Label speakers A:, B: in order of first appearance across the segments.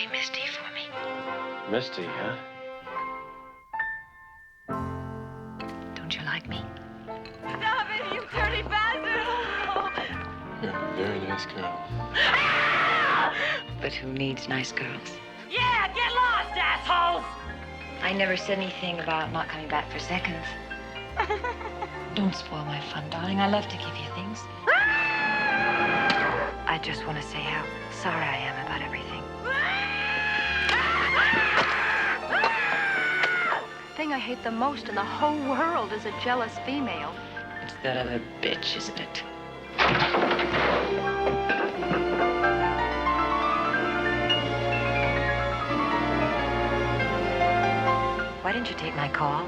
A: play Misty for me?
B: Misty, huh?
A: Don't you like me?
C: Stop it, you dirty bastard! Oh, no.
B: You're a very nice girl.
A: But who needs nice girls?
C: Yeah, get lost, assholes!
A: I never said anything about not coming back for seconds. Don't spoil my fun, darling. I love to give you things. I just want to say how sorry I am about everything.
D: The thing I hate the most in the whole world is a jealous female.
A: It's that other bitch, isn't it? Why didn't you take my call?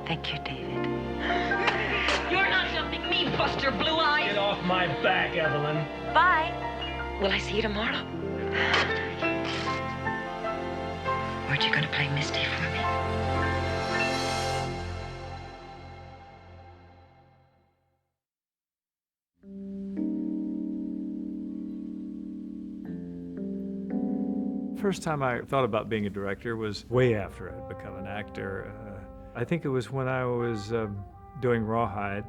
A: Thank you, David.
C: You're not something me, Buster Blue Eyes!
E: Get off my back, Evelyn.
C: Bye!
A: Will I see you tomorrow? Aren't you going to play Misty for me?
F: First time I thought about being a director was way after I'd become an actor. I think it was when I was doing Rawhide,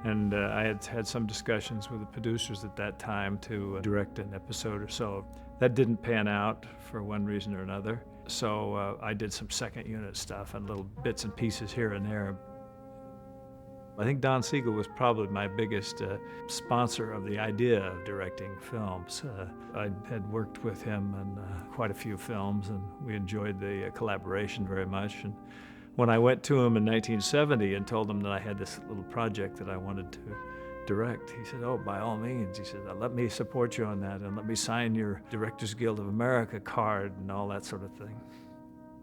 F: and I had had some discussions with the producers at that time to direct an episode or so. That didn't pan out for one reason or another, so I did some second unit stuff and little bits and pieces here and there. I think Don Siegel was probably my biggest sponsor of the idea of directing films. I had worked with him in quite a few films, and we enjoyed the collaboration very much. And when I went to him in 1970 and told him that I had this little project that I wanted to direct, he said, "Oh, by all means." He said, "Let me support you on that, and let me sign your Directors Guild of America card," and all that sort of thing.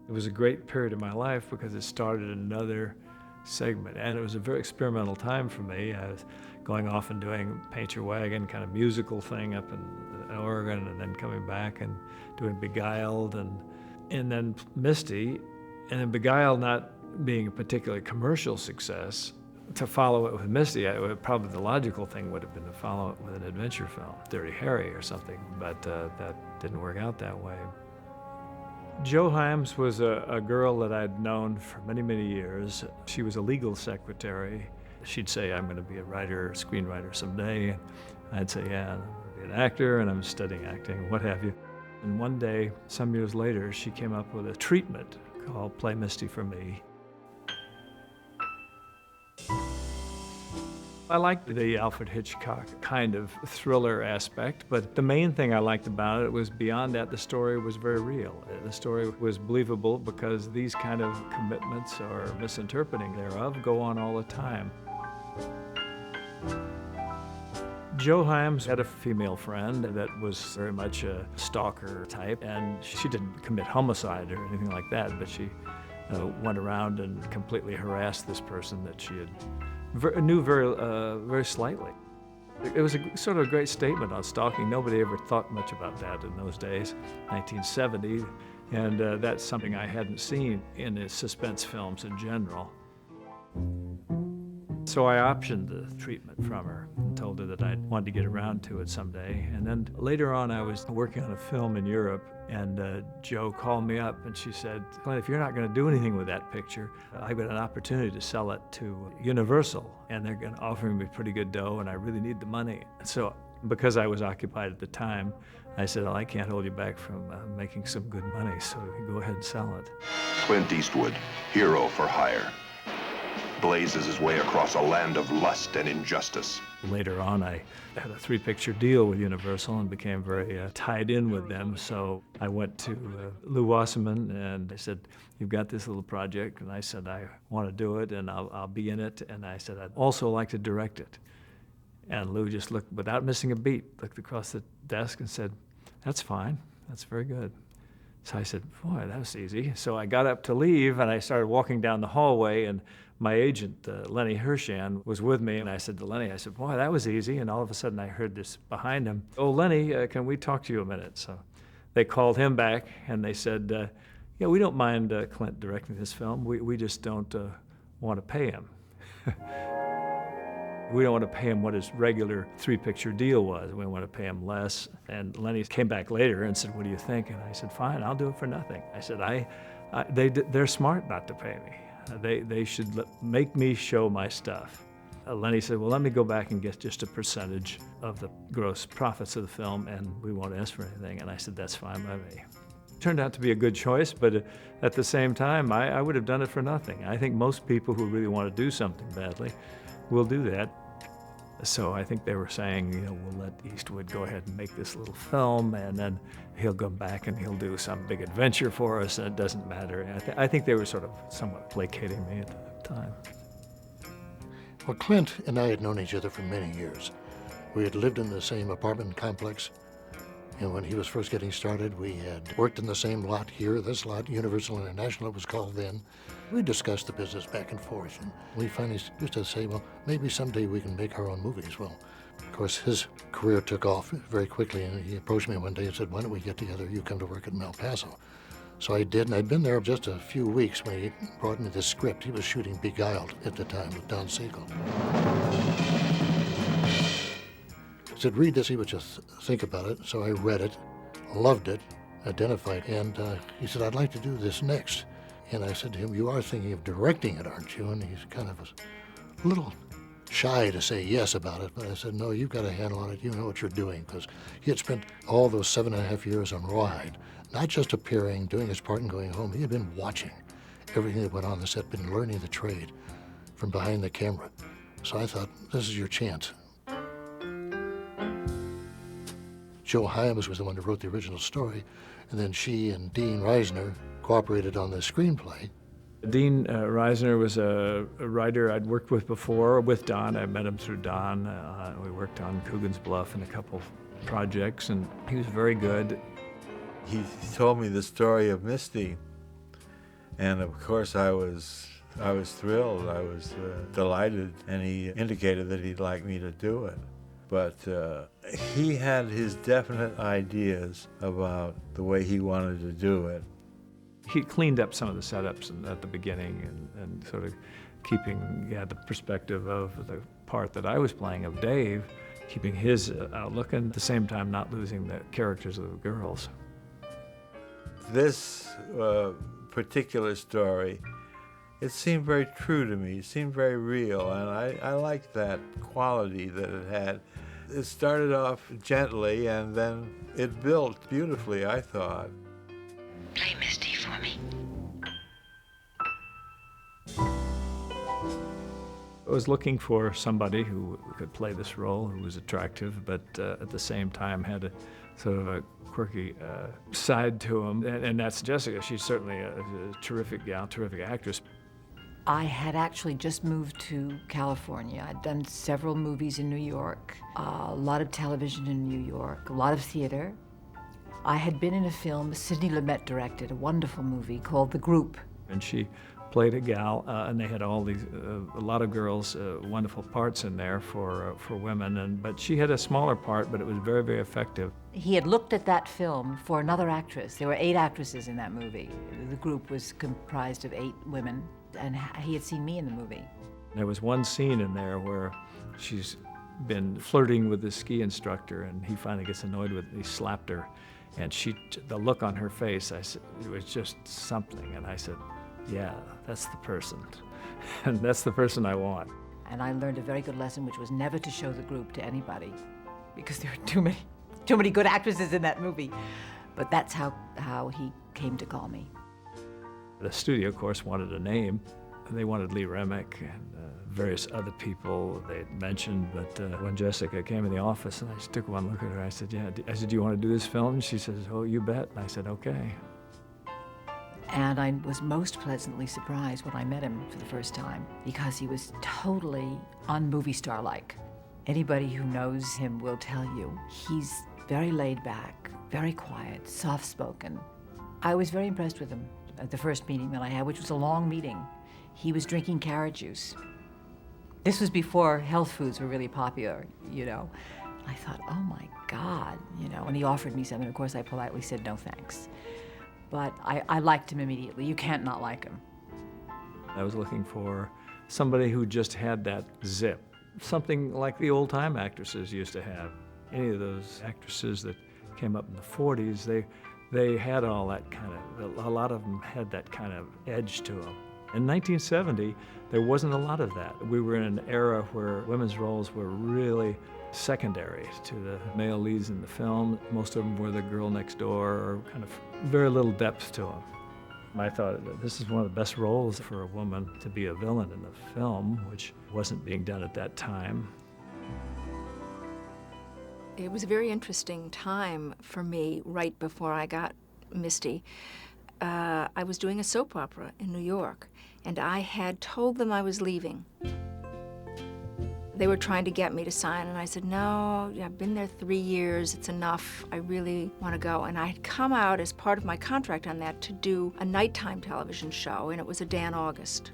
F: It was a great period of my life because it started another segment, and it was a very experimental time for me. I was going off and doing Paint Your Wagon, kind of musical thing up in Oregon, and then coming back and doing Beguiled, and then Misty, and then Beguiled not being a particularly commercial success. To follow it with Misty, probably the logical thing would have been to follow it with an adventure film, Dirty Harry or something, but that didn't work out that way. Jo Hyams was a girl that I'd known for many, many years. She was a legal secretary. She'd say, "I'm going to be a writer, screenwriter someday." I'd say, "Yeah, I'm going to be an actor, and I'm studying acting," what have you. And one day, some years later, she came up with a treatment called Play Misty for Me. I liked the Alfred Hitchcock kind of thriller aspect, but the main thing I liked about it was beyond that, the story was very real. The story was believable because these kind of commitments or misinterpreting thereof go on all the time. Jo Hyams had a female friend that was very much a stalker type, and she didn't commit homicide or anything like that, but she went around and completely harassed this person that she had knew very slightly. It was a sort of a great statement on stalking. Nobody ever thought much about that in those days, 1970, and that's something I hadn't seen in the suspense films in general. So I optioned the treatment from her and told her that I wanted to get around to it someday. And then later on, I was working on a film in Europe, and Jo called me up and she said, "Clint, if you're not going to do anything with that picture, I've got an opportunity to sell it to Universal, and they're going to offer me pretty good dough, and I really need the money." So because I was occupied at the time, I said, "Well, I can't hold you back from making some good money, so you go ahead and sell it."
G: Clint Eastwood, hero for hire, blazes his way across a land of lust and injustice.
F: Later on, I had a 3-picture deal with Universal and became very tied in with them. So I went to Lou Wasserman and I said, "You've got this little project." And I said, "I want to do it and I'll be in it." And I said, "I'd also like to direct it." And Lou just looked, without missing a beat, looked across the desk and said, "That's fine. That's very good." So I said, "Boy, that was easy." So I got up to leave and I started walking down the hallway, and my agent, Lenny Hershan, was with me, and I said to Lenny, "Boy, that was easy." And all of a sudden I heard this behind him, "Oh, Lenny, can we talk to you a minute?" So they called him back and they said, "Yeah, we don't mind Clint directing this film. We just don't want to pay him." We don't want to pay him what his regular 3-picture deal was. We want to pay him less. And Lenny came back later and said, what do you think? And I said, fine, I'll do it for nothing. I said, they're smart not to pay me. They should make me show my stuff. Lenny said, well, let me go back and get just a percentage of the gross profits of the film, and we won't ask for anything. And I said, that's fine by me. Turned out to be a good choice, but at the same time, I would have done it for nothing. I think most people who really want to do something badly will do that. So I think they were saying, we'll let Eastwood go ahead and make this little film, and then he'll come back and he'll do some big adventure for us, and it doesn't matter. And I think they were sort of somewhat placating me at the time.
H: Well, Clint and I had known each other for many years. We had lived in the same apartment complex, and when he was first getting started, we had worked in the same lot here, this lot, Universal International it was called then. We discussed the business back and forth, and we finally used to say, well, maybe someday we can make our own movies. Well, of course, his career took off very quickly, and he approached me one day and said, why don't we get together, you come to work at El Paso. So I did, and I'd been there just a few weeks when he brought me this script. He was shooting Beguiled at the time with Don Siegel. He said, read this, see what you think about it. So I read it, loved it, identified, and he said, I'd like to do this next. And I said to him, you are thinking of directing it, aren't you? And he's kind of a little shy to say yes about it, but I said, no, you've got a handle on it, you know what you're doing, because he had spent all those 7.5 years on Rawhide, not just appearing, doing his part and going home. He had been watching everything that went on the set, been learning the trade from behind the camera. So I thought, this is your chance. Joe Hyams was the one who wrote the original story, and then she and Dean Reisner cooperated on the screenplay.
F: Dean Reisner was a writer I'd worked with before, with Don. I met him through Don. We worked on Coogan's Bluff and a couple projects, and he was very good.
I: He told me the story of Misty, and of course I was thrilled. I was delighted, and he indicated that he'd like me to do it. But he had his definite ideas about the way he wanted to do it.
F: He cleaned up some of the setups at the beginning and sort of keeping the perspective of the part that I was playing of Dave, keeping his outlook, and at the same time not losing the characters of the girls.
I: This particular story, it seemed very true to me. It seemed very real, and I liked that quality that it had. It started off gently, and then it built beautifully, I thought.
A: Play Misty for me.
F: I was looking for somebody who could play this role, who was attractive, but at the same time had a sort of a quirky side to him. And that's Jessica. She's certainly a terrific gal, terrific actress.
J: I had actually just moved to California. I'd done several movies in New York, a lot of television in New York, a lot of theater. I had been in a film Sidney Lumet directed, a wonderful movie called The Group.
F: And she played a gal, and they had all these, a lot of girls, wonderful parts in there for women. But she had a smaller part, but it was very, very effective.
J: He had looked at that film for another actress. There were 8 actresses in that movie. The group was comprised of 8 women, and he had seen me in the movie.
F: There was one scene in there where she's been flirting with the ski instructor, and he finally gets annoyed with it. He slapped her, and the look on her face, I said, it was just something. And I said, yeah, that's the person. And that's the person I want.
J: And I learned a very good lesson, which was never to show the group to anybody, because there were too many good actresses in that movie. But that's how he came to call me.
F: The studio, of course, wanted a name. They wanted Lee Remick and various other people they had mentioned. But when Jessica came in the office, and I just took one look at her, I said, yeah. I said, do you want to do this film? And she says, oh, you bet. And I said, okay.
J: And I was most pleasantly surprised when I met him for the first time, because he was totally un-movie star-like. Anybody who knows him will tell you he's very laid back, very quiet, soft-spoken. I was very impressed with him at the first meeting that I had, which was a long meeting. He was drinking carrot juice. This was before health foods were really popular, you know. I thought, oh my God, you know, and he offered me something. Of course, I politely said, no thanks. But I liked him immediately. You can't not like him.
F: I was looking for somebody who just had that zip, something like the old-time actresses used to have. Any of those actresses that came up in the 40s, they had all that kind of, a lot of them had that kind of edge to them. In 1970, there wasn't a lot of that. We were in an era where women's roles were really secondary to the male leads in the film. Most of them were the girl next door, or kind of very little depth to them. I thought that this is one of the best roles for a woman to be a villain in a film, which wasn't being done at that time.
D: It was a very interesting time for me right before I got Misty. I was doing a soap opera in New York, and I had told them I was leaving. They were trying to get me to sign, and I said, no, I've been there 3 years, it's enough, I really want to go. And I had come out as part of my contract on that to do a nighttime television show, and it was a day in August.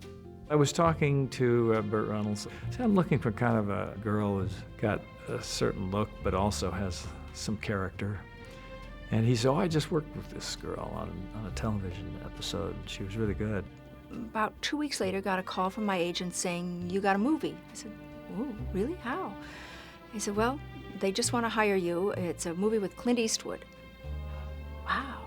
F: I was talking to Burt Reynolds. I said, I'm looking for kind of a girl who's got a certain look, but also has some character. And he said, oh, I just worked with this girl on a television episode. She was really good.
D: About 2 weeks later, got a call from my agent saying, you got a movie. I said, oh, really? How? He said, well, they just want to hire you. It's a movie with Clint Eastwood. Wow.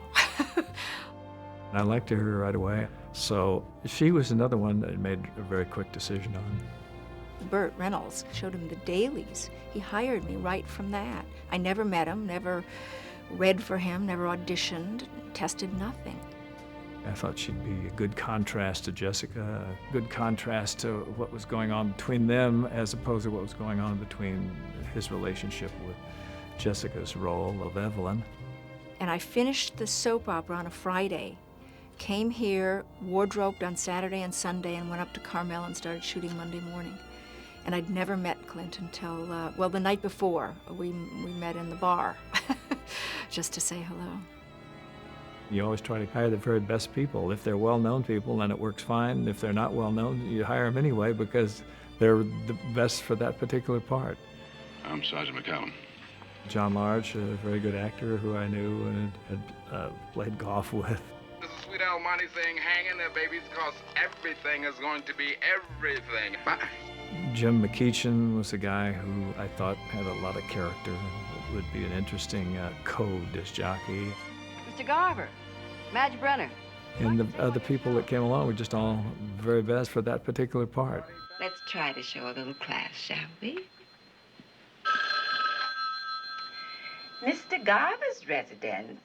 F: I liked her right away. So she was another one that I made a very quick decision on.
D: Burt Reynolds showed him the dailies. He hired me right from that. I never met him, never read for him, never auditioned, tested nothing.
F: I thought she'd be a good contrast to Jessica, a good contrast to what was going on between them as opposed to what was going on between his relationship with Jessica's role of Evelyn.
D: And I finished the soap opera on a Friday, came here, wardrobed on Saturday and Sunday, and went up to Carmel and started shooting Monday morning. And I'd never met Clint until, well, the night before. We met in the bar, just to say hello.
F: You always try to hire the very best people. If they're well-known people, then it works fine. If they're not well-known, you hire them anyway because they're the best for that particular part.
G: I'm Sergeant McCallum.
F: John Large, a very good actor who I knew and had played golf with.
K: This is Sweet Almighty saying, hang in there, babies, because everything is going to be everything. Bye.
F: Jim McKeechin was a guy who I thought had a lot of character and would be an interesting co-disc jockey.
C: Mr. Garver, Madge Brenner.
F: And the other people that came along were just all very best for that particular part.
A: Let's try to show a little class, shall we? Mr. Garver's residence.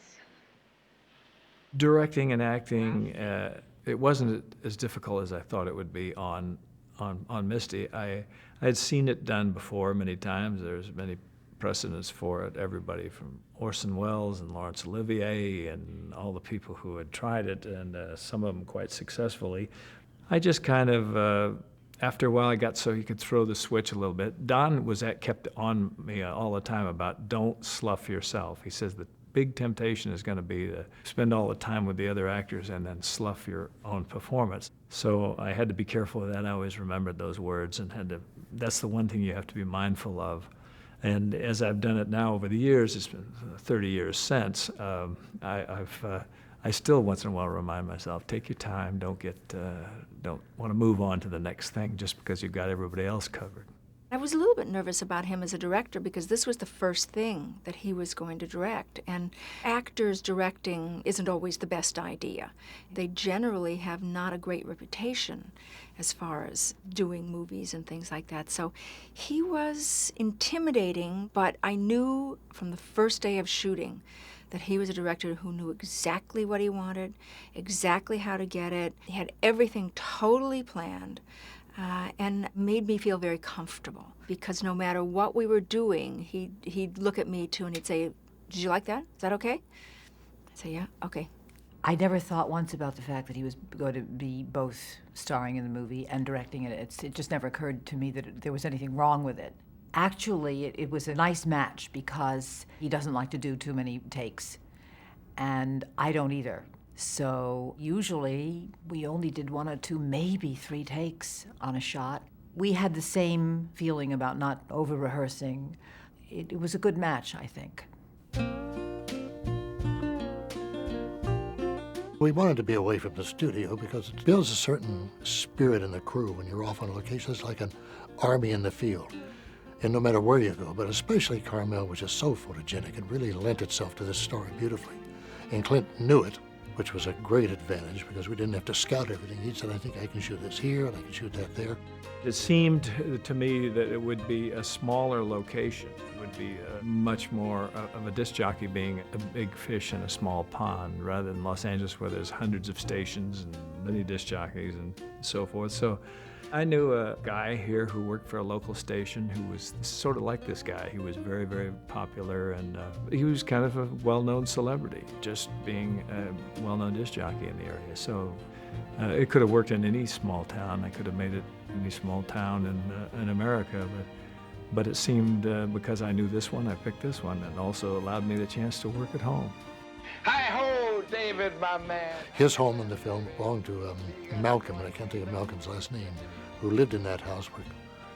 F: Directing and acting, it wasn't as difficult as I thought it would be on Misty. I had seen it done before many times. There's many precedents for it. Everybody from Orson Welles and Laurence Olivier and all the people who had tried it, and some of them quite successfully. I just kind of, after a while, I got so you could throw the switch a little bit. Don kept on me all the time about don't slough yourself. He says the big temptation is going to be to spend all the time with the other actors and then slough your own performance. So I had to be careful of that. I always remembered those words and that's the one thing you have to be mindful of. And as I've done it now over the years, it's been 30 years since, I still once in a while remind myself, take your time, don't want to move on to the next thing just because you've got everybody else covered.
D: I was a little bit nervous about him as a director because this was the first thing that he was going to direct. And actors directing isn't always the best idea. They generally have not a great reputation as far as doing movies and things like that. So he was intimidating, but I knew from the first day of shooting that he was a director who knew exactly what he wanted, exactly how to get it. He had everything totally planned. And made me feel very comfortable because no matter what we were doing, he'd look at me too and he'd say, did you like that? Is that okay? I'd say, yeah, okay.
J: I never thought once about the fact that he was going to be both starring in the movie and directing it. It just never occurred to me that there was anything wrong with it. Actually, it was a nice match because he doesn't like to do too many takes, and I don't either. So usually we only did 1 or 2, maybe 3 takes on a shot. We had the same feeling about not over-rehearsing. It was a good match, I think.
H: We wanted to be away from the studio because it builds a certain spirit in the crew when you're off on location. It's like an army in the field. And no matter where you go, but especially Carmel, which is so photogenic, it really lent itself to this story beautifully. And Clint knew it, which was a great advantage because we didn't have to scout everything. He said, I think I can shoot this here and I can shoot that there.
F: It seemed to me that it would be a smaller location. It would be much more of a disc jockey being a big fish in a small pond rather than Los Angeles where there's hundreds of stations and many disc jockeys and so forth. So I knew a guy here who worked for a local station who was sort of like this guy. He was very, very popular, and he was kind of a well-known celebrity, just being a well-known disc jockey in the area. So it could have worked in any small town. I could have made it in any small town in America, but it seemed because I knew this one, I picked this one, and also allowed me the chance to work at home.
K: Hi-ho, David, my man.
H: His home in the film belonged to Malcolm, and I can't think of Malcolm's last name, who lived in that house where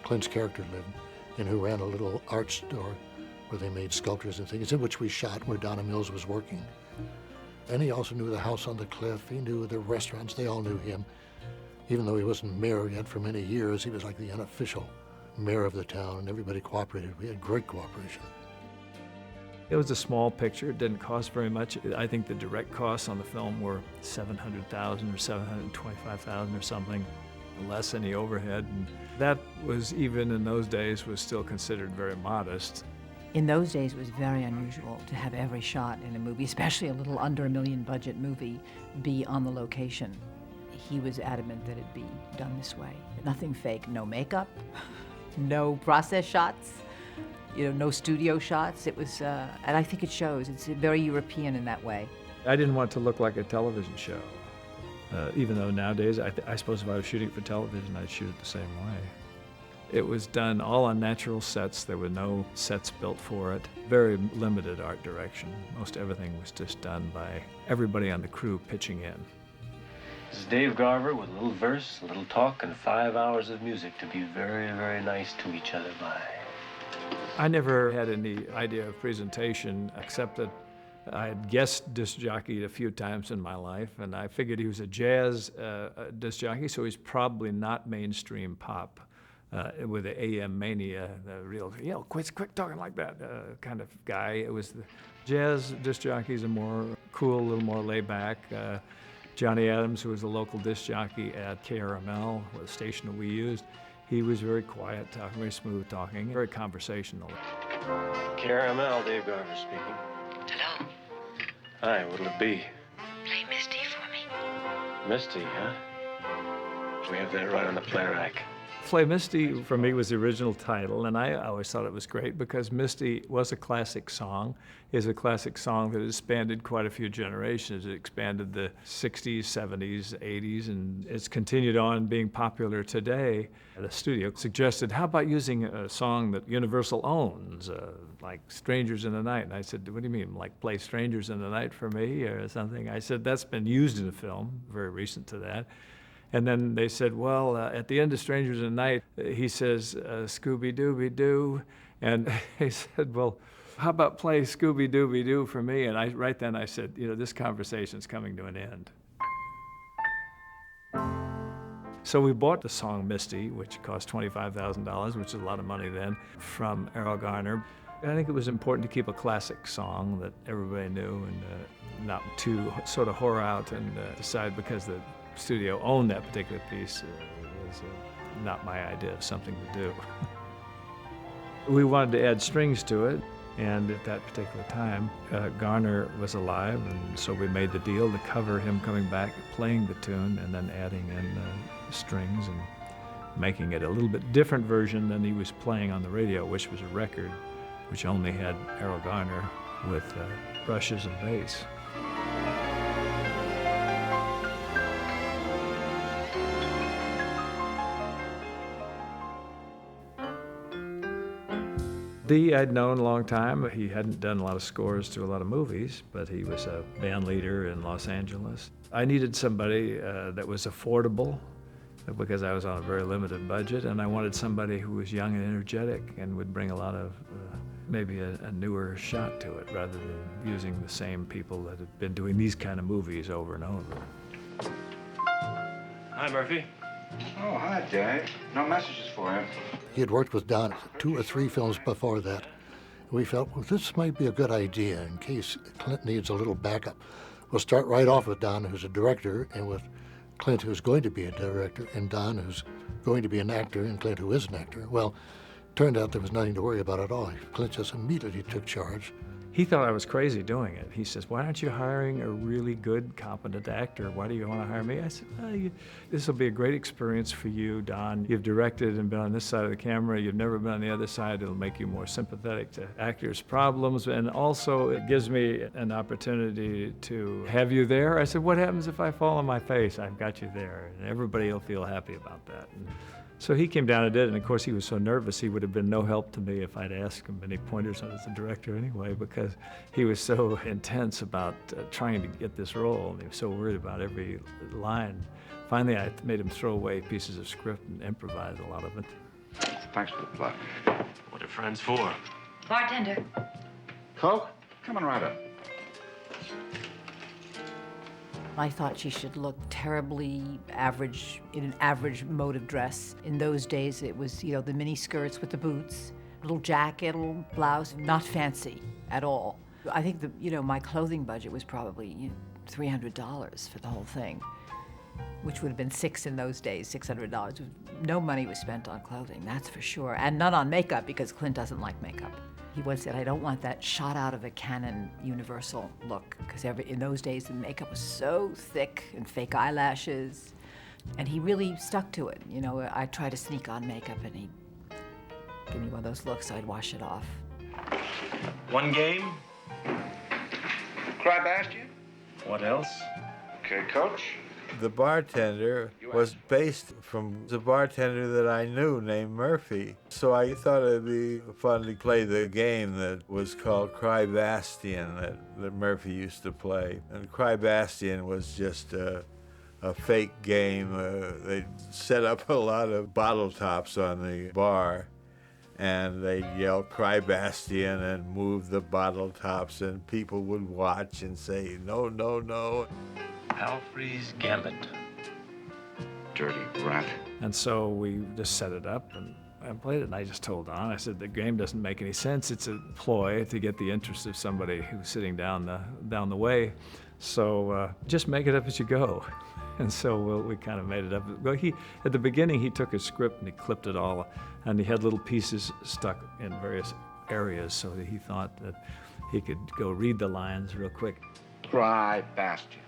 H: Clint's character lived, and who ran a little art store where they made sculptures and things, in which we shot where Donna Mills was working. And he also knew the house on the cliff. He knew the restaurants. They all knew him. Even though he wasn't mayor yet for many years, he was like the unofficial mayor of the town, and everybody cooperated. We had great cooperation.
F: It was a small picture. It didn't cost very much. I think the direct costs on the film were $700,000 or $725,000 or something, less any overhead. And that was, even in those days, was still considered very modest.
J: In those days, it was very unusual to have every shot in a movie, especially a little under $1 million budget movie, be on the location. He was adamant that it be done this way. Nothing fake, no makeup, no process shots, no studio shots. It was, and I think it shows. It's very European in that way.
F: I didn't want it to look like a television show, even though nowadays, I suppose if I was shooting for television, I'd shoot it the same way. It was done all on natural sets. There were no sets built for it. Very limited art direction. Most everything was just done by everybody on the crew pitching in.
B: This is Dave Garver with a little verse, a little talk, and 5 hours of music to be very, very nice to each other by.
F: I never had any idea of presentation, except that I had guest disc jockeyed a few times in my life, and I figured he was a jazz disc jockey, so he's probably not mainstream pop. With the AM mania, the real, quit talking like that kind of guy. It was the jazz disc jockeys are more cool, a little more laid back. Johnny Adams, who was a local disc jockey at KRML, the station that we used, he was very quiet talking, very smooth talking, very conversational.
B: KRML, Dave Garver speaking.
A: Hello.
B: Hi, what'll it be?
A: Play Misty for me.
B: Misty, huh? We have that right on the play rack.
F: Play Misty, for me, was the original title, and I always thought it was great because Misty was a classic song. It's a classic song that has spanned quite a few generations. It expanded the 60s, 70s, 80s, and it's continued on being popular today. The studio suggested, how about using a song that Universal owns, like Strangers in the Night? And I said, what do you mean, like play Strangers in the Night for me or something? I said, that's been used in a film, very recent to that. And then they said, well, at the end of Strangers in the Night, he says, Scooby-Dooby-Doo. And he said, well, how about play Scooby-Dooby-Doo for me? And right then I said, this conversation's coming to an end. So we bought the song Misty, which cost $25,000, which is a lot of money then, from Errol Garner. I think it was important to keep a classic song that everybody knew and not to sort of whore out and decide because the studio owned that particular piece was not my idea of something to do. We wanted to add strings to it, and at that particular time, Garner was alive, and so we made the deal to cover him coming back, playing the tune, and then adding in strings and making it a little bit different version than he was playing on the radio, which was a record which only had Errol Garner with brushes and bass. Dee I'd known a long time. He hadn't done a lot of scores to a lot of movies, but he was a band leader in Los Angeles. I needed somebody that was affordable because I was on a very limited budget, and I wanted somebody who was young and energetic and would bring a lot of maybe a newer shot to it rather than using the same people that have been doing these kind of movies over and over.
B: Hi, Murphy.
K: Oh, hi, Dave. No messages for him.
H: He had worked with Don 2 or 3 films before that. We felt, well, this might be a good idea in case Clint needs a little backup. We'll start right off with Don, who's a director, and with Clint, who's going to be a director, and Don, who's going to be an actor, and Clint, who is an actor. Well, turned out there was nothing to worry about at all. Clint just immediately took charge.
F: He thought I was crazy doing it. He says, why aren't you hiring a really good, competent actor? Why do you want to hire me? I said, this will be a great experience for you, Don. You've directed and been on this side of the camera. You've never been on the other side. It'll make you more sympathetic to actors' problems. And also, it gives me an opportunity to have you there. I said, what happens if I fall on my face? I've got you there. And everybody will feel happy about that. And so he came down and did it, and of course he was so nervous he would have been no help to me if I'd asked him any pointers on as a director anyway, because he was so intense about trying to get this role, and he was so worried about every line. Finally, I made him throw away pieces of script and improvise a lot of it.
K: Thanks for the plug.
B: What are friends for?
A: Bartender.
K: Coke? Coming right up.
J: I thought she should look terribly average, in an average mode of dress. In those days, it was, the mini skirts with the boots, little jacket, little blouse, not fancy at all. I think my clothing budget was probably $300 for the whole thing, which would have been $600 in those days, $600. No money was spent on clothing, that's for sure, and none on makeup because Clint doesn't like makeup. He once said, I don't want that shot out of a Canon Universal look, because in those days the makeup was so thick and fake eyelashes, and he really stuck to it. I tried to sneak on makeup and he'd give me one of those looks, so I'd wash it off.
B: One game?
K: Cry Bastion?
B: What else?
K: Okay, Coach.
I: The bartender was based from the bartender that I knew named Murphy. So I thought it'd be fun to play the game that was called Cry Bastion that Murphy used to play. And Cry Bastion was just a fake game. They'd set up a lot of bottle tops on the bar, and they'd yell Cry Bastion and move the bottle tops, and people would watch and say, no, no, no.
B: Alfred's Gambit.
K: Dirty rat.
F: And so we just set it up and played it. And I just told Don, I said, the game doesn't make any sense. It's a ploy to get the interest of somebody who's sitting down the way. So just make it up as you go. And so we kind of made it up. Well, at the beginning, he took his script and he clipped it all. And he had little pieces stuck in various areas so that he thought that he could go read the lines real quick.
K: Cry Bastion.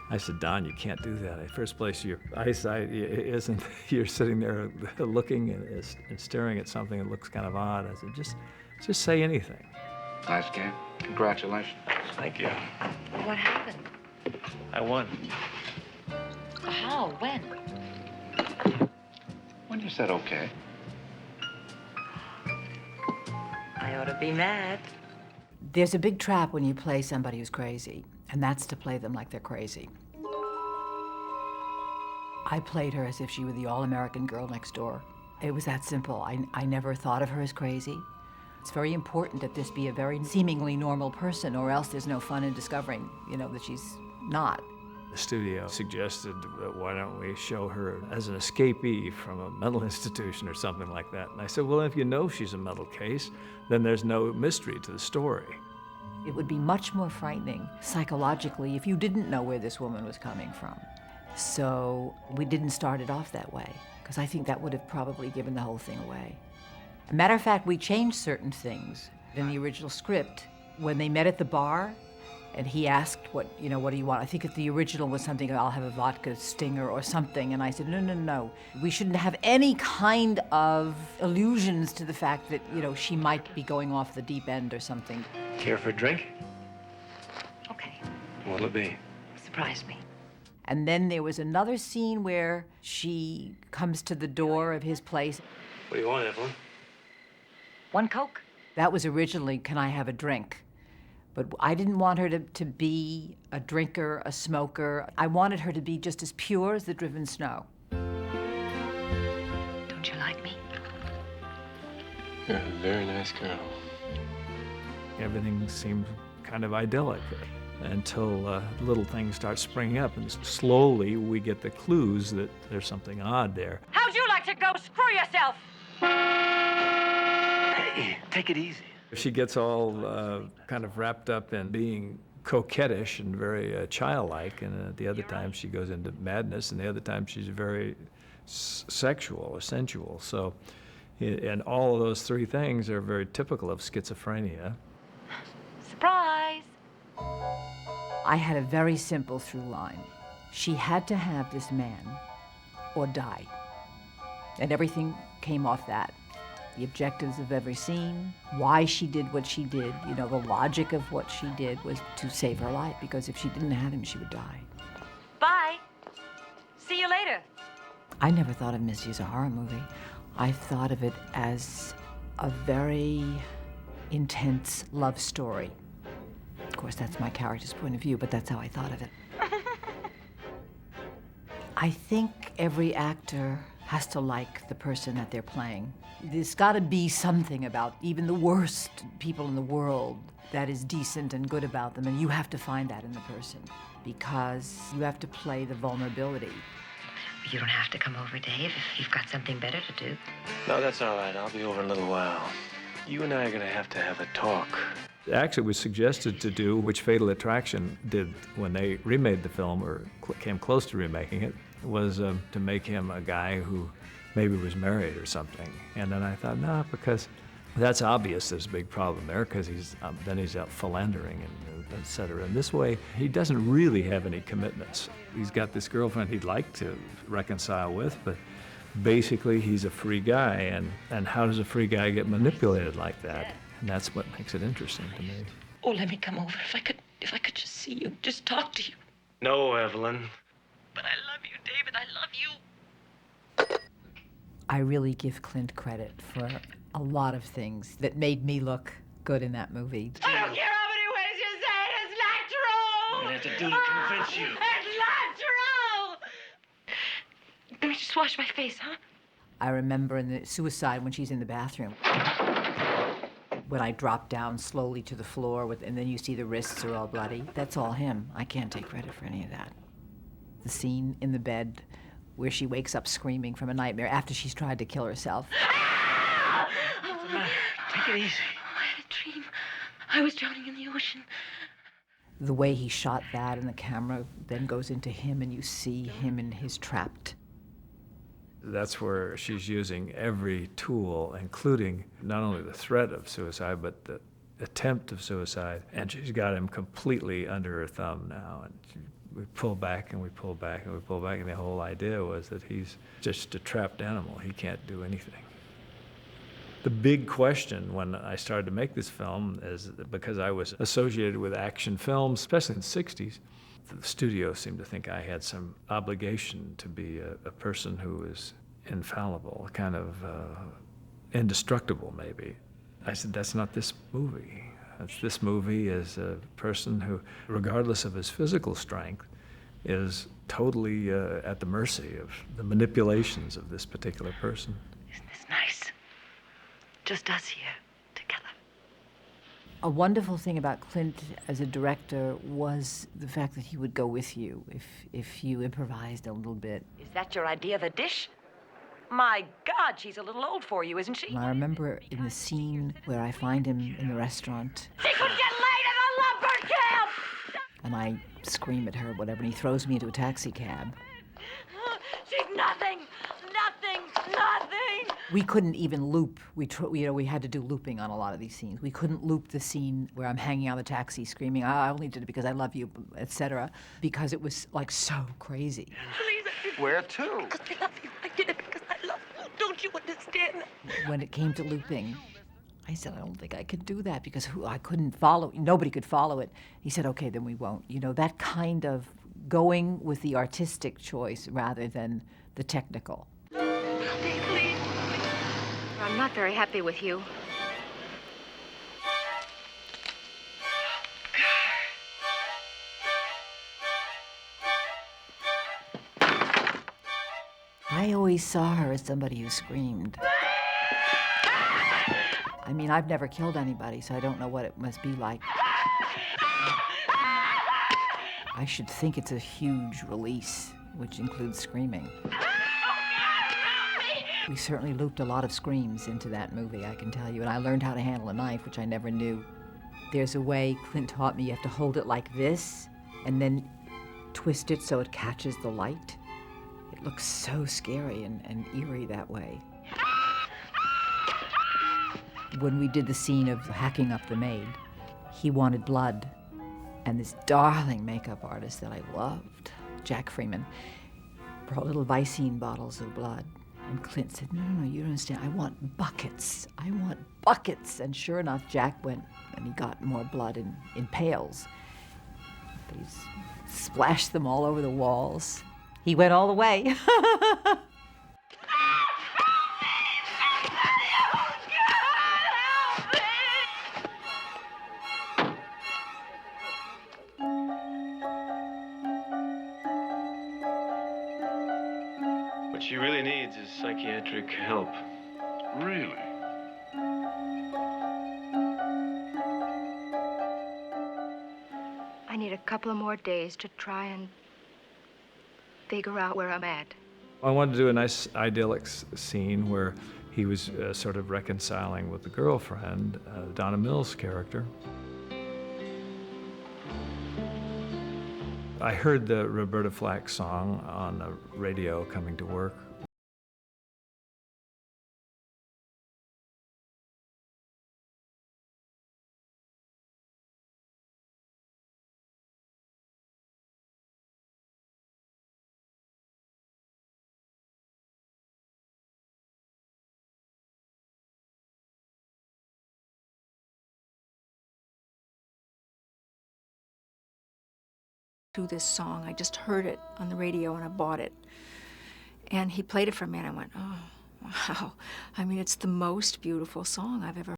F: I said, Don, you can't do that. In first place, your eyesight isn't, you're sitting there looking and staring at something that looks kind of odd. I said, just say anything.
K: Nice game. Congratulations.
B: Thank you.
A: What happened?
B: I won.
A: How? When?
K: When you said okay.
A: I ought to be mad.
J: There's a big trap when you play somebody who's crazy, and that's to play them like they're crazy. I played her as if she were the all-American girl next door. It was that simple. I never thought of her as crazy. It's very important that this be a very seemingly normal person, or else there's no fun in discovering, that she's not.
F: The studio suggested, why don't we show her as an escapee from a mental institution or something like that. And I said, well, if you know she's a mental case, then there's no mystery to the story.
J: It would be much more frightening psychologically if you didn't know where this woman was coming from. So we didn't start it off that way, because I think that would have probably given the whole thing away. Matter of fact, we changed certain things in the original script. When they met at the bar, and he asked, what do you want? I think the original was something, I'll have a vodka stinger or something. And I said, no. We shouldn't have any kind of allusions to the fact that, she might be going off the deep end or something.
B: Care for a drink?
A: Okay.
B: What'll it be?
A: Surprise me.
J: And then there was another scene where she comes to the door of his place.
B: What do you want, Evelyn?
A: One Coke?
J: That was originally, can I have a drink? But I didn't want her to be a drinker, a smoker. I wanted her to be just as pure as the driven snow.
A: Don't you like me?
B: You're a very nice girl.
F: Everything seemed kind of idyllic until little things start springing up, and slowly we get the clues that there's something odd there.
C: How'd you like to go screw yourself?
B: Hey, take it easy.
F: She gets all kind of wrapped up in being coquettish and very childlike, and at the other time she goes into madness, and the other time she's very sexual or sensual. So, and all of those three things are very typical of schizophrenia.
C: Surprise!
J: I had a very simple through line. She had to have this man or die. And everything came off that. The objectives of every scene, why she did what she did, you know, the logic of what she did was to save her life, because if she didn't have him, she would die.
C: Bye. See you later.
J: I never thought of Misty as a horror movie. I thought of it as a very intense love story. Of course, that's my character's point of view, but that's how I thought of it. I think every actor has to like the person that they're playing. There's got to be something about even the worst people in the world that is decent and good about them, and you have to find that in the person because you have to play the vulnerability.
A: You don't have to come over, Dave, if you've got something better to do.
B: No, that's all right. I'll be over in a little while. You and I are gonna have a talk.
F: Actually, it was suggested to do, which Fatal Attraction did when they remade the film, or came close to remaking it, was to make him a guy who maybe was married or something. And then I thought, no, because that's obvious there's a big problem there, because then he's out philandering and et cetera. And this way, he doesn't really have any commitments. He's got this girlfriend he'd like to reconcile with, but basically he's a free guy. And how does a free guy get manipulated like that? And that's what makes it interesting to me.
A: Oh, let me come over. If I could just see you, just talk to you.
B: No, Evelyn.
A: But I love you, David. I love you.
J: I really give Clint credit for a lot of things that made me look good in that movie.
C: I don't care how many ways you say it, it's not true!
B: What do I have to do to convince you?
C: It's not true!
A: Let me just wash my face, huh?
J: I remember in the suicide when she's in the bathroom. When I drop down slowly to the floor, and then you see the wrists are all bloody. That's all him. I can't take credit for any of that. The scene in the bed where she wakes up screaming from a nightmare after she's tried to kill herself.
B: What's the matter? Take it easy.
A: I had a dream. I was drowning in the ocean.
J: The way he shot that and the camera then goes into him and you see him in his trapped.
F: That's where she's using every tool, including not only the threat of suicide, but the attempt of suicide. And she's got him completely under her thumb now. And we pull back and we pull back and we pull back. And the whole idea was that he's just a trapped animal. He can't do anything. The big question when I started to make this film is because I was associated with action films, especially in the 60s, the studio seemed to think I had some obligation to be a person who is infallible, kind of indestructible, maybe. I said, that's not this movie. This movie is a person who, regardless of his physical strength, is totally at the mercy of the manipulations of this particular person.
A: Isn't this nice? Just us here, together.
J: A wonderful thing about Clint as a director was the fact that he would go with you if you improvised a little bit.
C: Is that your idea of a dish? My God, she's a little old for you, isn't she?
J: And I remember in the scene where I find him in the restaurant.
C: She could get laid at a lumber camp!
J: And I scream at her, whatever, and he throws me into a taxi cab.
C: She's nothing! Nothing!
J: We couldn't even loop. We had to do looping on a lot of these scenes. We couldn't loop the scene where I'm hanging out of the taxi screaming, I only did it because I love you, etc., because it was like so crazy.
C: Please,
K: Where to?
C: because I love you. I did it because I love you. Don't you understand?
J: When it came to looping, I said, I don't think I could do that because I couldn't follow. Nobody could follow it. He said, okay, then we won't. You know, that kind of going with the artistic choice rather than the technical.
C: Please.
A: I'm not very happy with you.
J: I always saw her as somebody who screamed. I mean, I've never killed anybody, so I don't know what it must be like. I should think it's a huge release, which includes screaming. We certainly looped a lot of screams into that movie, I can tell you, and I learned how to handle a knife, which I never knew. There's a way Clint taught me, you have to hold it like this, and then twist it so it catches the light. It looks so scary and eerie that way. When we did the scene of hacking up the maid, he wanted blood. And this darling makeup artist that I loved, Jack Freeman, brought little Vicine bottles of blood. And Clint said, no, you don't understand. I want buckets. I want buckets. And sure enough, Jack went and he got more blood in pails. But he splashed them all over the walls. He went all the way.
B: What she really needs is psychiatric help.
G: Really?
D: I need a couple of more days to try and figure out where I'm at.
F: I wanted to do a nice idyllic scene where he was sort of reconciling with the girlfriend, Donna Mills' character. I heard the Roberta Flack song on the radio coming to work.
D: To this song. I just heard it on the radio and I bought it. And he played it for me and I went, oh, wow. I mean, it's the most beautiful song I've ever heard.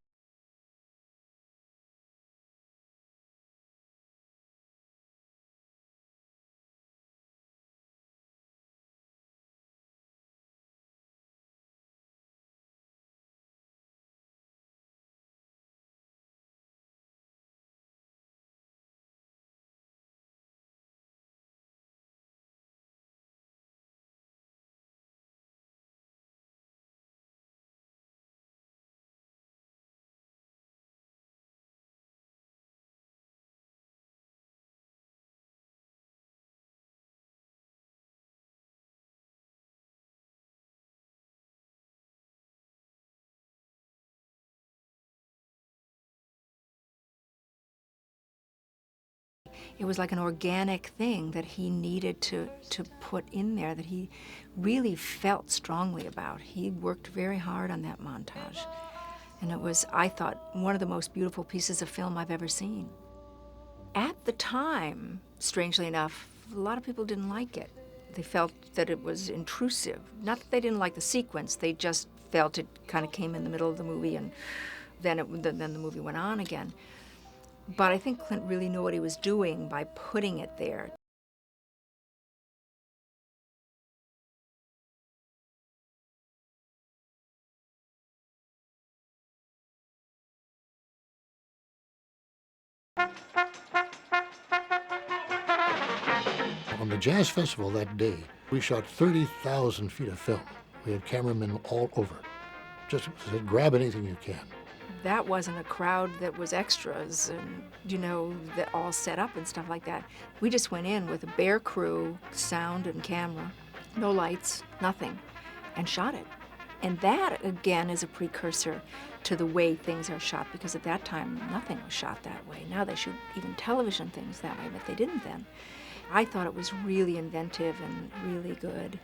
D: It was like an organic thing that he needed to put in there that he really felt strongly about. He worked very hard on that montage. And it was, I thought, one of the most beautiful pieces of film I've ever seen. At the time, strangely enough, a lot of people didn't like it. They felt that it was intrusive. Not that they didn't like the sequence, they just felt it kind of came in the middle of the movie and then the movie went on again. But I think Clint really knew what he was doing by putting it there.
H: On the Jazz Festival that day, we shot 30,000 feet of film. We had cameramen all over. Just said, grab anything you can.
D: That wasn't a crowd that was extras and, you know, that all set up and stuff like that. We just went in with a bare crew, sound and camera, no lights, nothing, and shot it. And that, again, is a precursor to the way things are shot, because at that time, nothing was shot that way. Now they shoot even television things that way, but they didn't then. I thought it was really inventive and really good.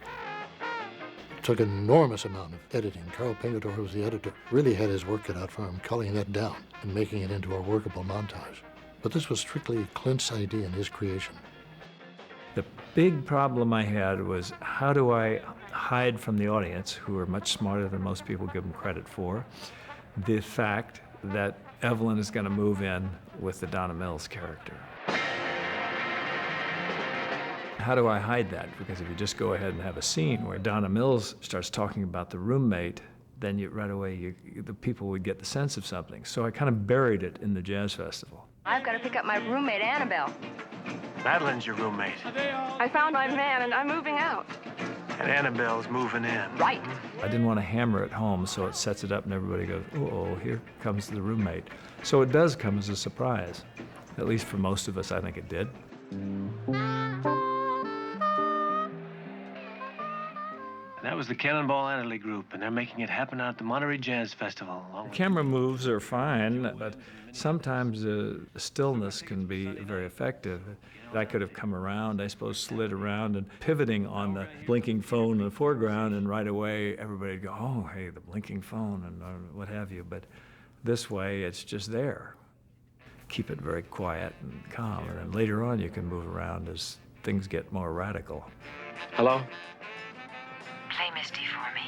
H: It took an enormous amount of editing. Carl Pingador, who was the editor, really had his work cut out for him, culling that down and making it into a workable montage. But this was strictly Clint's idea and his creation.
F: The big problem I had was, how do I hide from the audience, who are much smarter than most people give them credit for, the fact that Evelyn is going to move in with the Donna Mills character? How do I hide that? Because if you just go ahead and have a scene where Donna Mills starts talking about the roommate, then right away the people would get the sense of something. So I kind of buried it in the jazz festival.
L: I've got to pick up my roommate, Annabelle.
B: Madeline's your roommate.
L: I found my man, and I'm moving out.
B: And Annabelle's moving in.
L: Right.
F: I didn't want to hammer it home, so it sets it up and everybody goes, uh-oh, here comes the roommate. So it does come as a surprise. At least for most of us, I think it did.
B: That was the Cannonball Adderley group, and they're making it happen out at the Monterey Jazz Festival.
F: Camera moves are fine, but sometimes stillness can be very effective. I could have come around, I suppose, slid around and pivoting on the blinking phone in the foreground, and right away everybody'd go, oh, hey, the blinking phone, and what have you. But this way, it's just there. Keep it very quiet and calm, and then later on you can move around as things get more radical.
B: Hello?
A: Play Misty for me.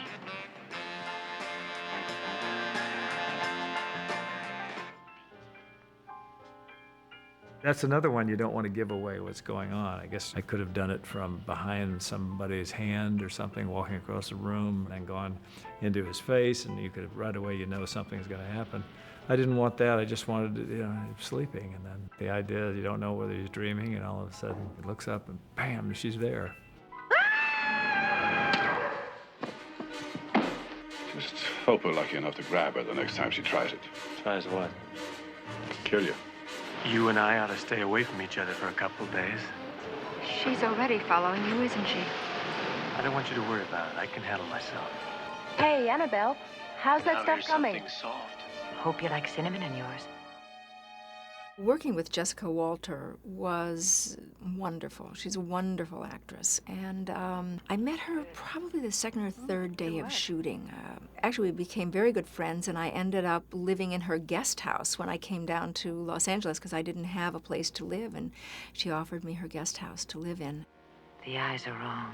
F: That's another one you don't want to give away what's going on. I guess I could have done it from behind somebody's hand or something, walking across the room and gone into his face, and you could have, right away you know something's going to happen. I didn't want that. I just wanted to, sleeping. And then the idea is you don't know whether he's dreaming, and all of a sudden he looks up and bam, she's there.
M: Just hope we're lucky enough to grab her the next time she tries it.
B: Tries what?
M: Kill you.
B: You and I ought to stay away from each other for a couple of days.
L: She's already following you, isn't she?
B: I don't want you to worry about it. I can handle myself.
L: Hey, Annabelle, how's that
B: Now
L: stuff
B: here's
L: coming?
B: something soft.
C: Hope you like cinnamon in yours.
D: Working with Jessica Walter was wonderful. She's a wonderful actress. And I met her probably the second or third day of shooting. Actually, we became very good friends, and I ended up living in her guest house when I came down to Los Angeles because I didn't have a place to live, and she offered me her guest house to live in.
C: The eyes are wrong.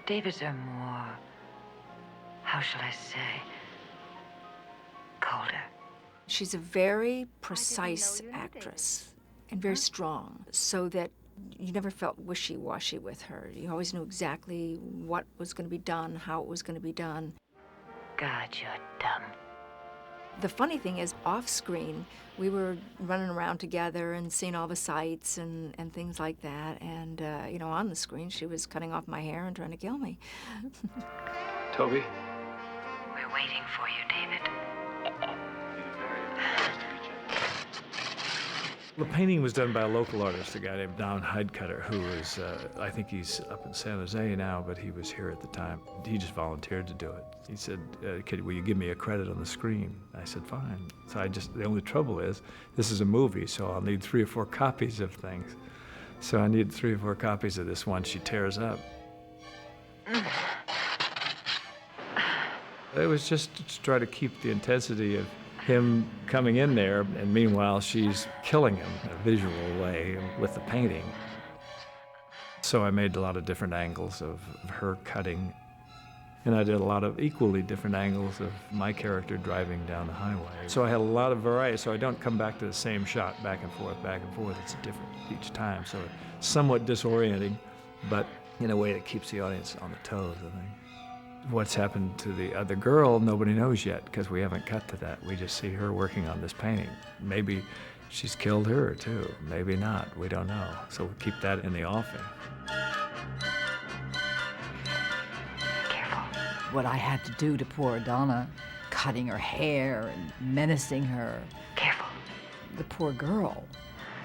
C: David's are more, how shall I say, colder.
D: She's a very precise actress and very strong, so that you never felt wishy-washy with her. You always knew exactly what was going to be done, how it was going to be done.
C: God, you're dumb.
D: The funny thing is, off-screen, we were running around together and seeing all the sights and things like that. And, on the screen, she was cutting off my hair and trying to kill me.
B: Toby?
A: We're waiting for you, David.
F: The painting was done by a local artist, a guy named Don Hidecutter, who is, I think he's up in San Jose now, but he was here at the time. He just volunteered to do it. He said, will you give me a credit on the screen? I said, fine. So the only trouble is, this is a movie, so I'll need 3 or 4 copies of things. So I need 3 or 4 copies of this one she tears up. It was just to try to keep the intensity of him coming in there, and meanwhile she's killing him in a visual way with the painting. So I made a lot of different angles of her cutting, and I did a lot of equally different angles of my character driving down the highway. So I had a lot of variety, so I don't come back to the same shot back and forth. It's different each time, so it's somewhat disorienting, but in a way that keeps the audience on the toes, I think. What's happened to the other girl, nobody knows yet, because we haven't cut to that. We just see her working on this painting. Maybe she's killed her, too. Maybe not. We don't know. So we keep that in the offing.
C: Careful.
J: What I had to do to poor Donna, cutting her hair and menacing her.
C: Careful.
J: The poor girl.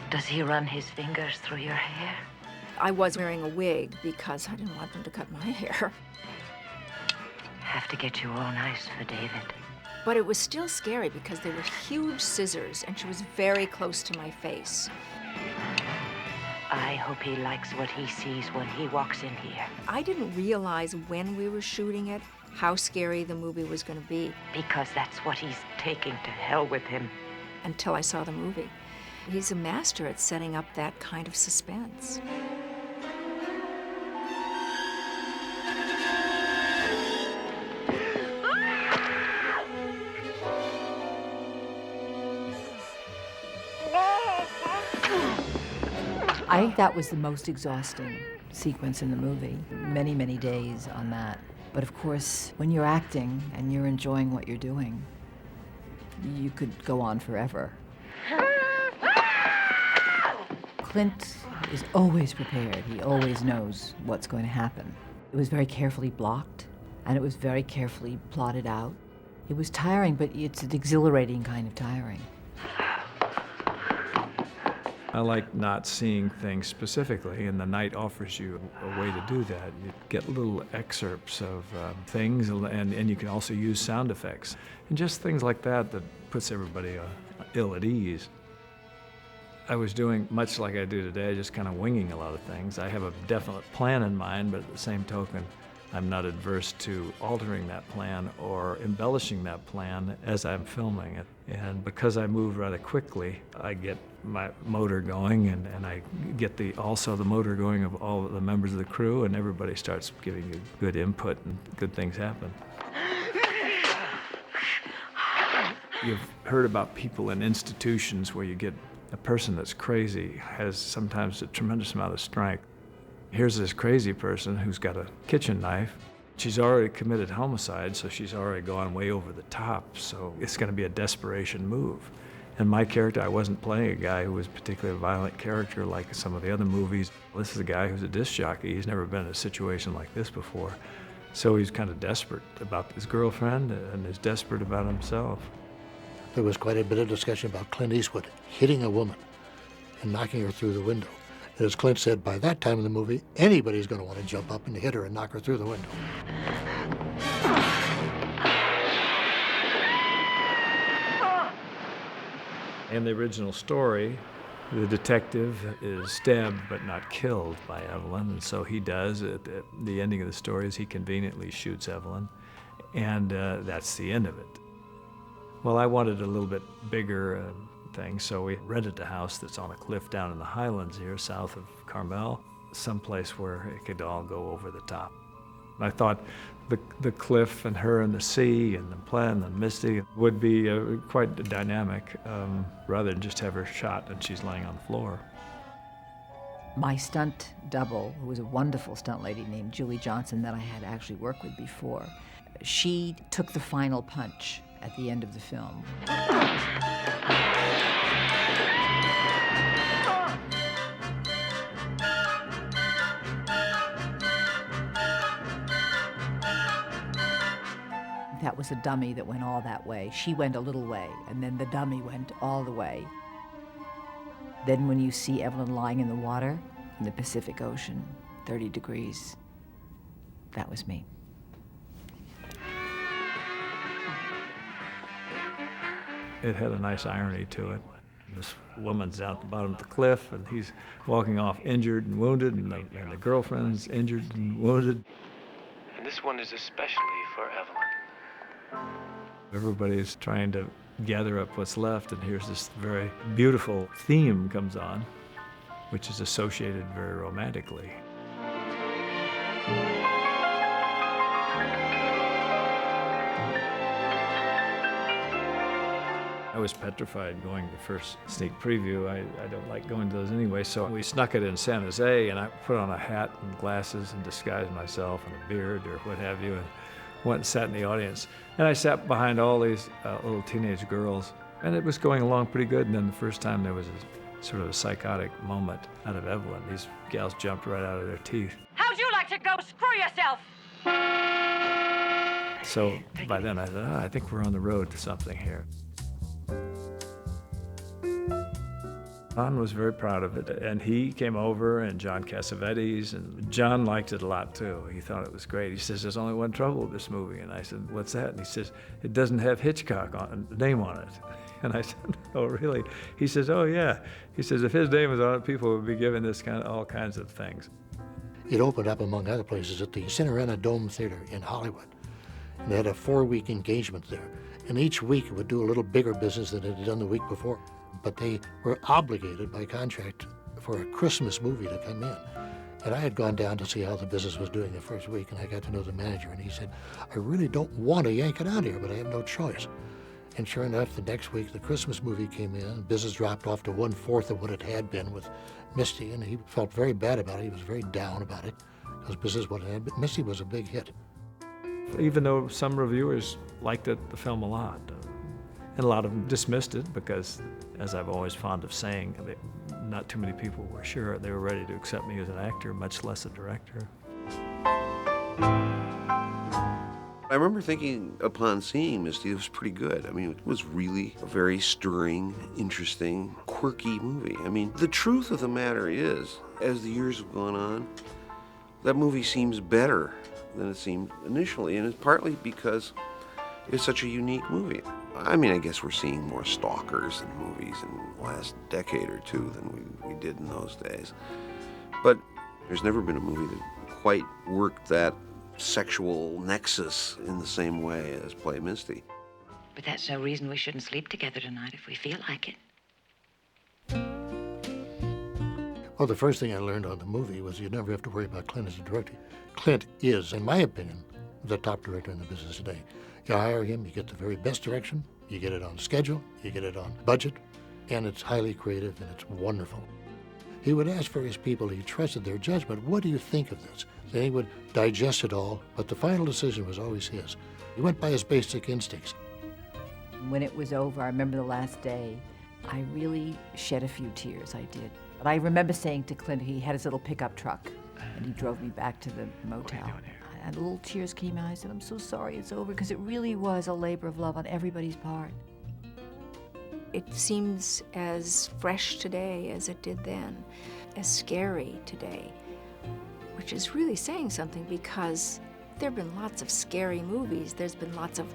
C: Does he run his fingers through your hair?
D: I was wearing a wig because I didn't want them to cut my hair.
C: Have to get you all nice for David.
D: But it was still scary because they were huge scissors, and she was very close to my face.
C: I hope he likes what he sees when he walks in here.
D: I didn't realize when we were shooting it how scary the movie was going to be.
C: Because that's what he's taking to hell with him.
D: Until I saw the movie. He's a master at setting up that kind of suspense.
J: I think that was the most exhausting sequence in the movie. Many, many days on that. But of course, when you're acting and you're enjoying what you're doing, you could go on forever. Clint is always prepared. He always knows what's going to happen. It was very carefully blocked, and it was very carefully plotted out. It was tiring, but it's an exhilarating kind of tiring.
F: I like not seeing things specifically, and the night offers you a way to do that. You get little excerpts of things, and you can also use sound effects. And just things like that that puts everybody ill at ease. I was doing much like I do today, just kind of winging a lot of things. I have a definite plan in mind, but at the same token, I'm not adverse to altering that plan or embellishing that plan as I'm filming it. And because I move rather quickly, I get my motor going, and I get also the motor going of all the members of the crew, and everybody starts giving you good input, and good things happen. You've heard about people in institutions where you get a person that's crazy has sometimes a tremendous amount of strength. Here's this crazy person who's got a kitchen knife. She's already committed homicide, so she's already gone way over the top, so it's going to be a desperation move. And my character, I wasn't playing a guy who was a particularly violent character like some of the other movies. This is a guy who's a disc jockey. He's never been in a situation like this before. So he's kind of desperate about his girlfriend and is desperate about himself.
H: There was quite a bit of discussion about Clint Eastwood hitting a woman and knocking her through the window. And as Clint said, by that time in the movie, anybody's going to want to jump up and hit her and knock her through the window.
F: In the original story, the detective is stabbed but not killed by Evelyn, and so he does. At the ending of the story is he conveniently shoots Evelyn, and that's the end of it. Well, I wanted a little bit bigger thing, so we rented a house that's on a cliff down in the Highlands here, south of Carmel, someplace where it could all go over the top. I thought the cliff and her and the sea and the plan and Misty would be quite dynamic, rather than just have her shot and she's laying on the floor.
J: My stunt double, who was a wonderful stunt lady named Julie Johnson that I had actually worked with before, she took the final punch at the end of the film. That was a dummy that went all that way. She went a little way, and then the dummy went all the way. Then when you see Evelyn lying in the water in the Pacific Ocean, 30 degrees, that was me.
F: It had a nice irony to it. This woman's out at the bottom of the cliff, and he's walking off injured and wounded, and the girlfriend's injured and wounded.
B: And this one is especially for Evelyn.
F: Everybody's trying to gather up what's left, and here's this very beautiful theme comes on, which is associated very romantically. I was petrified going to the first sneak preview. I don't like going to those anyway, so we snuck it in San Jose, and I put on a hat and glasses and disguised myself and a beard or what have you, and went and sat in the audience. And I sat behind all these little teenage girls, and it was going along pretty good, and then the first time there was a sort of a psychotic moment out of Evelyn. These gals jumped right out of their teeth.
C: How'd you like to go screw yourself?
F: So by then I thought, I think we're on the road to something here. John was very proud of it, and he came over, and John Cassavetes, and John liked it a lot too. He thought it was great. He says, there's only one trouble with this movie, and I said, what's that? And he says, it doesn't have Hitchcock name on it. And I said, oh, really? He says, oh, yeah. He says, if his name was on it, people would be giving this all kinds of things.
H: It opened up, among other places, at the Cinerama Dome Theater in Hollywood. And they had a 4-week engagement there. And each week it would do a little bigger business than it had done the week before. But they were obligated by contract for a Christmas movie to come in. And I had gone down to see how the business was doing the first week, and I got to know the manager, and he said, I really don't want to yank it out here, but I have no choice. And sure enough, the next week, the Christmas movie came in. Business dropped off to 1/4 of what it had been with Misty, and he felt very bad about it. He was very down about it because business what it had been. Misty was a big hit.
F: Even though some reviewers liked the film a lot, and a lot of them dismissed it because, as I've always fond of saying, not too many people were sure they were ready to accept me as an actor, much less a director.
N: I remember thinking upon seeing Misty, it was pretty good. I mean, it was really a very stirring, interesting, quirky movie. I mean, the truth of the matter is, as the years have gone on, that movie seems better than it seemed initially, and it's partly because it's such a unique movie. I mean, I guess we're seeing more stalkers in movies in the last decade or two than we did in those days. But there's never been a movie that quite worked that sexual nexus in the same way as Play Misty.
A: But that's no reason we shouldn't sleep together tonight if we feel like it.
H: Well, the first thing I learned on the movie was you never have to worry about Clint as a director. Clint is, in my opinion, the top director in the business today. You hire him, you get the very best direction, you get it on schedule, you get it on budget, and it's highly creative and it's wonderful. He would ask for his people, he trusted their judgment, what do you think of this? Then he would digest it all, but the final decision was always his. He went by his basic instincts.
J: When it was over, I remember the last day, I really shed a few tears, I did. But I remember saying to Clint, he had his little pickup truck, and he drove me back to the motel. And little tears came out. I said, I'm so sorry it's over, because it really was a labor of love on everybody's part.
D: It seems as fresh today as it did then, as scary today, which is really saying something because there have been lots of scary movies. There's been lots of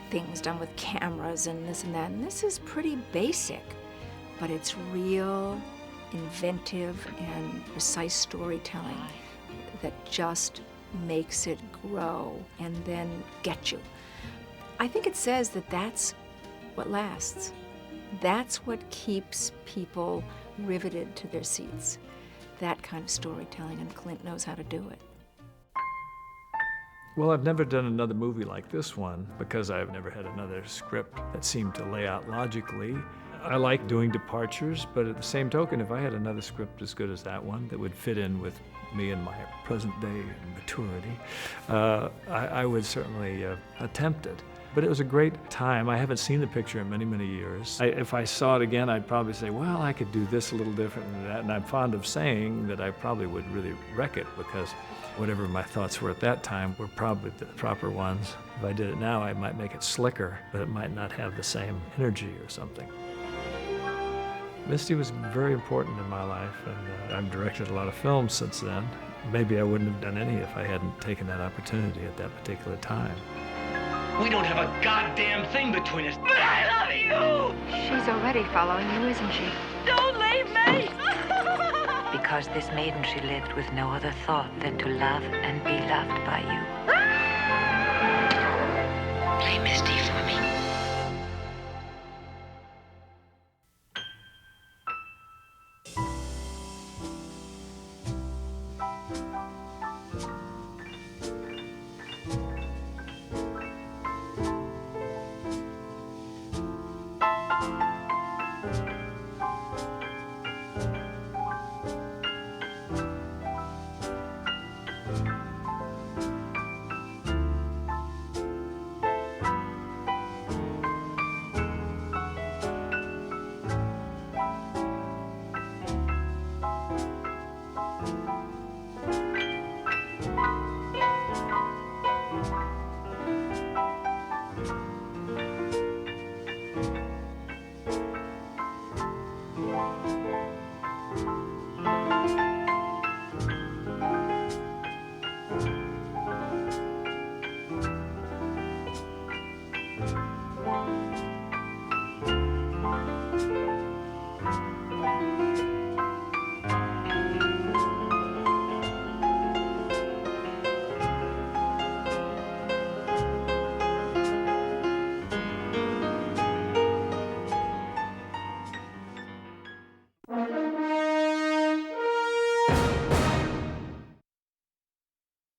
D: things done with cameras and this and that, and this is pretty basic, but it's real, inventive, and precise storytelling that just makes it grow and then get you. I think it says that that's what lasts. That's what keeps people riveted to their seats. That kind of storytelling, and Clint knows how to do it.
F: Well, I've never done another movie like this one because I've never had another script that seemed to lay out logically. I like doing departures, but at the same token, if I had another script as good as that one that would fit in with me and my present day maturity, I would certainly attempt it. But it was a great time. I haven't seen the picture in many, many years. If I saw it again, I'd probably say, well, I could do this a little different than that. And I'm fond of saying that I probably would really wreck it because whatever my thoughts were at that time were probably the proper ones. If I did it now, I might make it slicker, but it might not have the same energy or something. Misty was very important in my life, and I've directed a lot of films since then. Maybe I wouldn't have done any if I hadn't taken that opportunity at that particular time.
E: We don't have a goddamn thing between us. But I love you!
L: She's already following you, isn't she?
C: Don't leave me!
A: Because this maiden she lived with no other thought than to love and be loved by you.